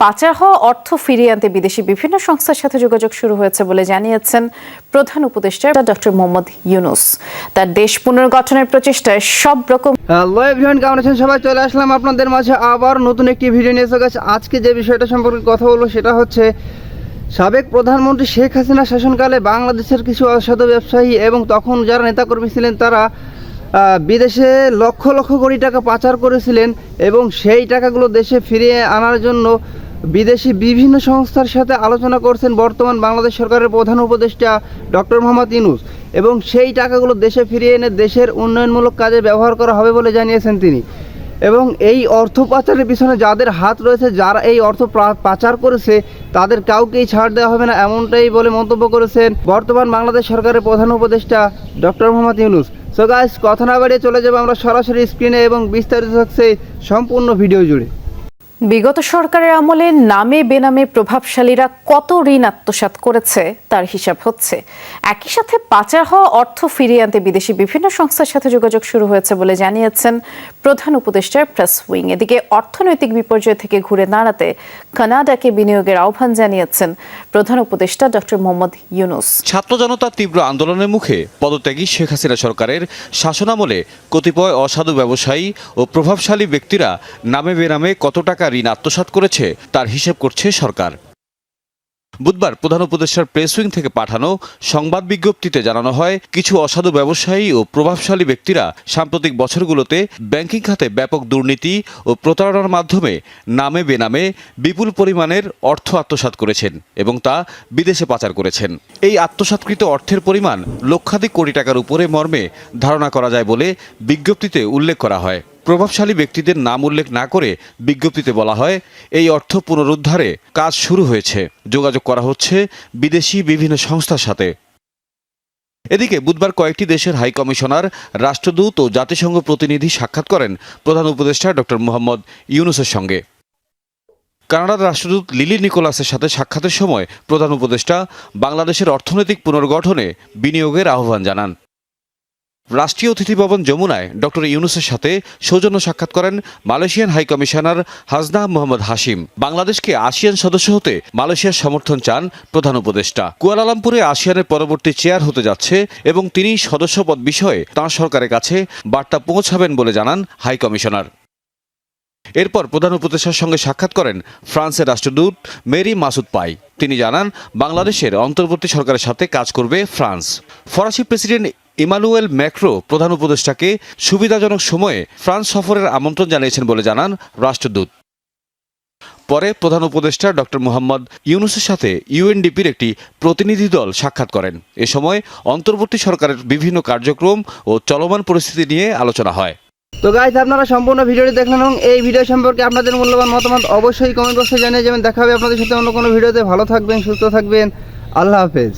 পাচার হওয়া অর্থ ফিরিয়ে আনতে বিদেশি বিভিন্ন সংস্থার সাথে যোগাযোগ শুরু হয়েছে বলে জানিয়েছেন প্রধান উপদেষ্টা ডক্টর মোহাম্মদ ইউনূস। তার দেশ পুনর্গঠনের প্রচেষ্টায় সব রকম। হ্যালো এভরিওয়ান, কেমন আছেন সবাই? চলে আসলাম আপনাদের মাঝে আবার নতুন একটি ভিডিও নিয়ে এসে গেছে। আজকে যে বিষয়টা সম্পর্কে কথা বলবো সেটা হচ্ছে সাবেক প্রধানমন্ত্রী শেখ হাসিনা শাসনকালে বাংলাদেশের কিছু অসাধু ব্যবসায়ী এবং তখন যারা নেতাকর্মী ছিলেন তারা বিদেশে লক্ষ লক্ষ কোটি টাকা পাচার করেছিলেন এবং সেই টাকাগুলো দেশে ফিরিয়ে আনার জন্য বিদেশি বিভিন্ন সংস্থার সাথে আলোচনা করছেন বর্তমান বাংলাদেশ সরকারের প্রধান উপদেষ্টা ডক্টর মোহাম্মদ ইউনূস, এবং সেই টাকাগুলো দেশে ফিরিয়ে এনে দেশের উন্নয়নমূলক কাজে ব্যবহার করা হবে বলে জানিয়েছেন তিনি। এবং এই অর্থ পাচারের পিছনে যাদের হাত রয়েছে, যারা এই অর্থ পাচার করেছে তাদের কাউকেই ছাড় দেওয়া হবে না, এমনটাই বলে মন্তব্য করেছেন বর্তমান বাংলাদেশ সরকারের প্রধান উপদেষ্টা doctor Mohammad Yunus. So guys, কথা না বাড়িয়ে চলে যাবো আমরা সরাসরি স্ক্রিনে এবং বিস্তারিত থাকছে সম্পূর্ণ ভিডিও জুড়ে। বিগত সরকারের আমলে নামে বেনামে প্রভাবশালীরা কত ঋণ আত্মসাৎ করেছে তার হিসাব হচ্ছে। একই সাথে পাচার হওয়া অর্থ ফিরিয়ে আনতে বিদেশি বিভিন্ন সংস্থার সাথে যোগাযোগ শুরু হয়েছে বলে জানিয়েছেন প্রধান উপদেষ্টার প্রেস উইং। এদিকে অর্থনৈতিক বিপর্যয় থেকে ঘুরে দাঁড়াতে কানাডাকে বিনিয়োগের আহ্বান জানিয়েছেন প্রধান উপদেষ্টা ডক্টর মোহাম্মদ ইউনূস। ছাত্র জনতার তীব্র আন্দোলনের মুখে পদত্যাগী শেখ হাসিনা সরকারের শাসনামলে কতিপয় অসাধু ব্যবসায়ী ও প্রভাবশালী ব্যক্তিরা নামে বেনামে কত টাকা ঋণ আত্মসাৎ করেছে তার হিসেব করছে সরকার। বুধবার প্রধান উপদেষ্টার প্রেস উইং থেকে পাঠানো সংবাদ বিজ্ঞপ্তিতে জানানো হয়, কিছু অসাধু ব্যবসায়ী ও প্রভাবশালী ব্যক্তিরা সাম্প্রতিক বছরগুলোতে ব্যাংকিং খাতে ব্যাপক দুর্নীতি ও প্রতারণার মাধ্যমে নামে বেনামে বিপুল পরিমাণের অর্থ আত্মসাৎ করেছেন এবং তা বিদেশে পাচার করেছেন। এই আত্মসাৎকৃত অর্থের পরিমাণ লক্ষাধিক কোটি টাকার উপরে মর্মে ধারণা করা যায় বলে বিজ্ঞপ্তিতে উল্লেখ করা হয়। প্রভাবশালী ব্যক্তিদের নাম উল্লেখ না করে বিজ্ঞপ্তিতে বলা হয়, এই অর্থ পুনরুদ্ধারে কাজ শুরু হয়েছে, যোগাযোগ করা হচ্ছে বিদেশি বিভিন্ন সংস্থার সাথে। এদিকে বুধবার কয়েকটি দেশের হাই কমিশনার, রাষ্ট্রদূত ও জাতিসংঘ প্রতিনিধি সাক্ষাৎ করেন প্রধান উপদেষ্টা ডক্টর মোহাম্মদ ইউনূসের সঙ্গে। কানাডার রাষ্ট্রদূত লিলি নিকোলাসের সাথে সাক্ষাতের সময় প্রধান উপদেষ্টা বাংলাদেশের অর্থনৈতিক পুনর্গঠনে বিনিয়োগের আহ্বান জানান। রাষ্ট্রীয় অতিথি ভবন যমুনায় ডক্টর ইউনূসের সাথে সৌজন্য সাক্ষাৎ করেন Malaysian high commissioner Hasna Mohammad Hashim. বাংলাদেশকে আসিয়ান সদস্য হতে মালয়েশিয়ার সমর্থন চান প্রধান উপদেষ্টা। কুয়ালালামপুরে আসিয়ানের পরবর্তী চেয়ার হতে যাচ্ছে এবং তিনি সদস্যপদ বিষয়ে তাঁর সরকারের কাছে বার্তা পৌঁছাবেন বলে জানান হাই কমিশনার। এরপর প্রধান উপদেষ্টার সঙ্গে সাক্ষাৎ করেন ফ্রান্সের রাষ্ট্রদূত মেরি মাসুদ পাই। তিনি জানান, বাংলাদেশের অন্তর্বর্তী সরকারের সাথে কাজ করবে ফ্রান্স। ফরাসি প্রেসিডেন্ট ইমানুয়েল ম্যাক্রো প্রধান উপদেষ্টাকে সুবিধাজনক সময়ে ফ্রান্স সফরের আমন্ত্রণ জানিয়েছেন বলে জানান রাষ্ট্রদূত। পরে প্রধান উপদেষ্টা ডক্টর মোহাম্মদ ইউনূসের সাথে ইউএনডিপির একটি প্রতিনিধি দল সাক্ষাৎ করেন। এ সময় অন্তর্বর্তী সরকারের বিভিন্ন কার্যক্রম ও চলমান পরিস্থিতি নিয়ে আলোচনা হয়। তো গাইস, আপনারা সম্পূর্ণ ভিডিওটি দেখলেন এবং এই ভিডিও সম্পর্কে আপনাদের মূল্যবান মতামত অবশ্যই কমেন্ট বক্সে জানিয়ে যাবেন। দেখা হবে আপনাদের সাথে অন্য কোনো ভিডিওতে। ভালো থাকবেন, সুস্থ থাকবেন, আল্লাহ হাফেজ।